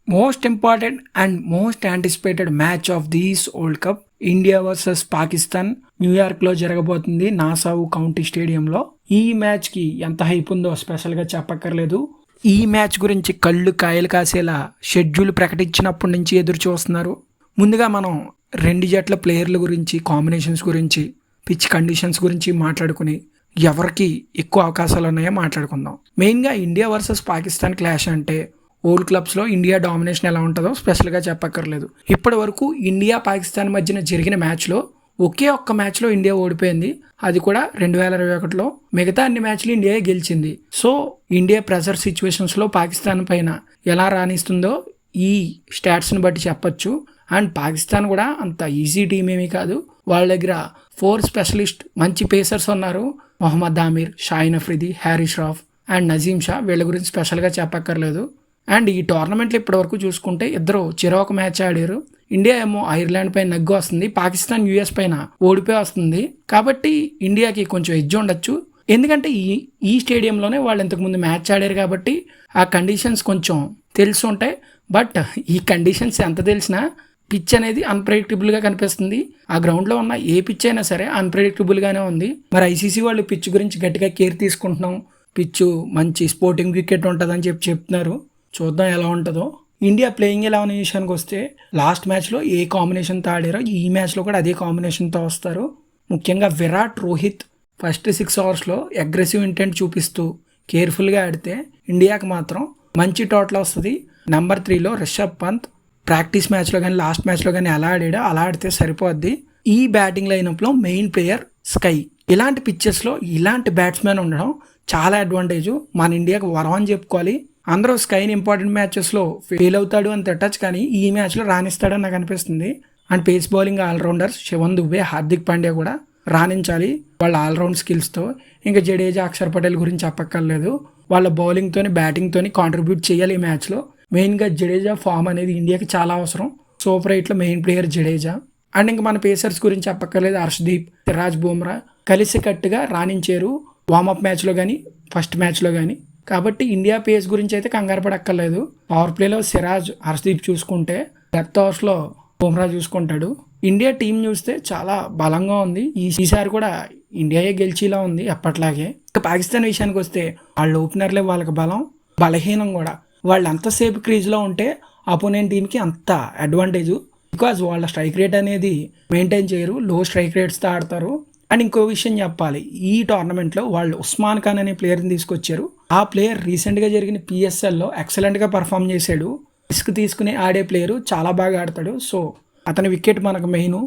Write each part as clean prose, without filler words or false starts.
Most important and most anticipated match of these world cup India versus Pakistan New York లో జరగబోతుంది నాసావు county స్టేడియంలో. ఈ match కి ఎంత హైప్ ఉందో స్పెషల్ గా చెప్పక్కర్లేదు. ఈ మ్యాచ్ గురించి కళ్ళు కాయలు కాసేలా షెడ్యూల్ ప్రకటించినప్పటి నుంచి ఎదురు చూస్తున్నారు. ముందుగా మనం రెండు జట్ల ప్లేయర్ల గురించి, కాంబినేషన్స్ గురించి, పిచ్ కండిషన్స్ గురించి మాట్లాడుకుని ఎవరికి ఎక్కువ అవకాశాలు ఉన్నాయో మాట్లాడుకుందాం. మెయిన్గా ఇండియా వర్సెస్ పాకిస్తాన్ క్లాష్ అంటే ఓల్డ్ క్లబ్స్లో ఇండియా డామినేషన్ ఎలా ఉంటుందో స్పెషల్గా చెప్పక్కర్లేదు. ఇప్పటి వరకు ఇండియా పాకిస్తాన్ మధ్యన జరిగిన మ్యాచ్లో ఒకే ఒక్క మ్యాచ్లో ఇండియా ఓడిపోయింది, అది కూడా 2021లో. మిగతా అన్ని మ్యాచ్లు ఇండియా గెలిచింది. సో ఇండియా ప్రెజర్ సిచ్యువేషన్స్లో పాకిస్తాన్ పైన ఎలా రాణిస్తుందో ఈ స్టాట్స్ని బట్టి చెప్పొచ్చు. అండ్ పాకిస్తాన్ కూడా అంత ఈజీ టీం ఏమీ కాదు. వాళ్ళ దగ్గర 4 స్పెషలిస్ట్ మంచి పేసర్స్ ఉన్నారు. మొహమ్మద్ ఆమీర్, షాయిన్ అఫ్రిది, హ్యారిస్ రాఫ్ అండ్ నజీమ్ షా. వీళ్ళ గురించి స్పెషల్గా చెప్పక్కర్లేదు. అండ్ ఈ టోర్నమెంట్లో ఇప్పటివరకు చూసుకుంటే ఇద్దరు చెరొక మ్యాచ్ ఆడారు. ఇండియా ఏమో ఐర్లాండ్ పైన నగ్గు వస్తుంది, పాకిస్తాన్ యుఎస్ పైన ఓడిపోయి వస్తుంది. కాబట్టి ఇండియాకి కొంచెం ఎడ్జ్ ఉండొచ్చు, ఎందుకంటే ఈ స్టేడియంలోనే వాళ్ళు ఇంతకుముందు మ్యాచ్ ఆడారు కాబట్టి ఆ కండిషన్స్ కొంచెం తెలిసి ఉంటాయి. బట్ ఈ కండిషన్స్ ఎంత తెలిసినా పిచ్ అనేది అన్ప్రెడిక్టబుల్గా కనిపిస్తుంది. ఆ గ్రౌండ్లో ఉన్న ఏ పిచ్ అయినా సరే అన్ప్రెడిక్టబుల్గానే ఉంది. మరి ఐసీసీ వాళ్ళు పిచ్ గురించి గట్టిగా కేర్ తీసుకుంటున్నాం, పిచ్ మంచి స్పోర్టింగ్ వికెట్ ఉంటుందని చెప్తున్నారు. చూద్దాం ఎలా ఉంటుందో. ఇండియా ప్లేయింగ్ 11 విషయానికి వస్తే లాస్ట్ మ్యాచ్లో ఏ కాంబినేషన్తో ఆడారో ఈ మ్యాచ్లో కూడా అదే కాంబినేషన్తో వస్తారు. ముఖ్యంగా విరాట్, రోహిత్ ఫస్ట్ 6 అవర్స్లో అగ్రెసివ్ ఇంటెంట్ చూపిస్తూ కేర్ఫుల్గా ఆడితే ఇండియాకి మాత్రం మంచి టోటల్ వస్తుంది. నెంబర్ 3లో రిషబ్ పంత్ ప్రాక్టీస్ మ్యాచ్లో కానీ లాస్ట్ మ్యాచ్లో కానీ ఎలా ఆడాడో అలా ఆడితే సరిపోద్ది. ఈ బ్యాటింగ్ లైనప్లో మెయిన్ ప్లేయర్ స్కై. ఇలాంటి పిచ్చెస్లో ఇలాంటి బ్యాట్స్మెన్ ఉండడం చాలా అడ్వాంటేజ్. మన ఇండియాకి వరం అని చెప్పుకోవాలి. అందరూ స్కైని ఇంపార్టెంట్ మ్యాచెస్లో ఫెయిల్ అవుతాడు అని తిట్టచ్చు, కానీ ఈ మ్యాచ్లో రాణిస్తాడని నాకు అనిపిస్తుంది. And pace bowling allrounders Shivam Dube, Hardik Pandya కూడా రాణించాలి వాళ్ళ ఆల్రౌండ్ స్కిల్స్తో. ఇంకా జడేజా, అక్షర్ పటేల్ గురించి చెప్పక్కర్లేదు. వాళ్ళ బౌలింగ్తోని బ్యాటింగ్తోని కాంట్రిబ్యూట్ చేయాలి ఈ మ్యాచ్లో. మెయిన్గా జడేజా ఫామ్ అనేది ఇండియాకి చాలా అవసరం. సూపర్ 8లో మెయిన్ ప్లేయర్ జడేజా. అండ్ ఇంకా మన పేసర్స్ గురించి చెప్పక్కర్లేదు. హర్షదీప్, సిరాజ్, బుమ్రా కలిసి కట్టుగా రాణించారు వార్మప్ మ్యాచ్లో కానీ ఫస్ట్ మ్యాచ్లో కానీ. కాబట్టి ఇండియా పేస్ గురించి అయితే కంగారు పడక్కర్లేదు. పవర్ ప్లేలో సిరాజ్, హర్షదీప్ చూసుకుంటే డెత్ ఓవర్స్లో బుమ్రా చూసుకుంటాడు. ఇండియా టీం చూస్తే చాలా బలంగా ఉంది. ఈసారి కూడా ఇండియాయే గెలిచేలా ఉంది ఎప్పట్లాగే. పాకిస్తాన్ విషయానికి వస్తే వాళ్ళ ఓపెనర్లే వాళ్ళకి బలం, బలహీనం కూడా. వాళ్ళు ఎంతసేపు క్రీజ్లో ఉంటే అపోనెంట్ టీంకి అంత అడ్వాంటేజ్. బికాజ్ వాళ్ళ స్ట్రైక్ రేట్ అనేది మెయింటైన్ చేయరు, లో స్ట్రైక్ రేట్స్తో ఆడతారు. అండ్ ఇంకో విషయం చెప్పాలి, ఈ టోర్నమెంట్లో వాళ్ళు ఉస్మాన్ ఖాన్ అనే ప్లేయర్ని తీసుకొచ్చారు. ఆ ప్లేయర్ రీసెంట్గా జరిగిన పిఎస్ఎల్లో ఎక్సలెంట్గా పర్ఫామ్ చేశాడు. రిస్క్ తీసుకుని ఆడే ప్లేయరు, చాలా బాగా ఆడతాడు. సో అతని వికెట్ మనకు మెయిన్.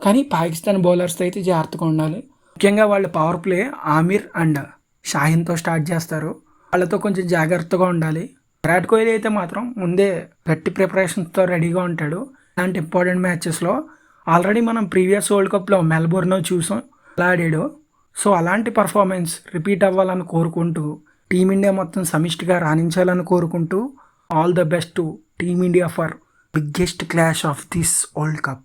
కానీ పాకిస్తాన్ బౌలర్స్తో అయితే జాగ్రత్తగా ఉండాలి. ముఖ్యంగా వాళ్ళు పవర్ ప్లే ఆమీర్ అండ్ షాహిన్తో స్టార్ట్ చేస్తారు. వాళ్ళతో కొంచెం జాగ్రత్తగా ఉండాలి. విరాట్ కోహ్లీ అయితే మాత్రం ముందే గట్టి ప్రిపరేషన్స్తో రెడీగా ఉంటాడు ఇలాంటి ఇంపార్టెంట్ మ్యాచెస్లో. ఆల్రెడీ మనం ప్రీవియస్ వరల్డ్ కప్లో మెల్బోర్న్లో చూసాం ఎలా ఆడాడో. సో అలాంటి పర్ఫార్మెన్స్ రిపీట్ అవ్వాలని కోరుకుంటూ టీమిండియా మొత్తం సమిష్టిగా రాణించాలని కోరుకుంటూ all the best to team India for biggest clash of this world cup.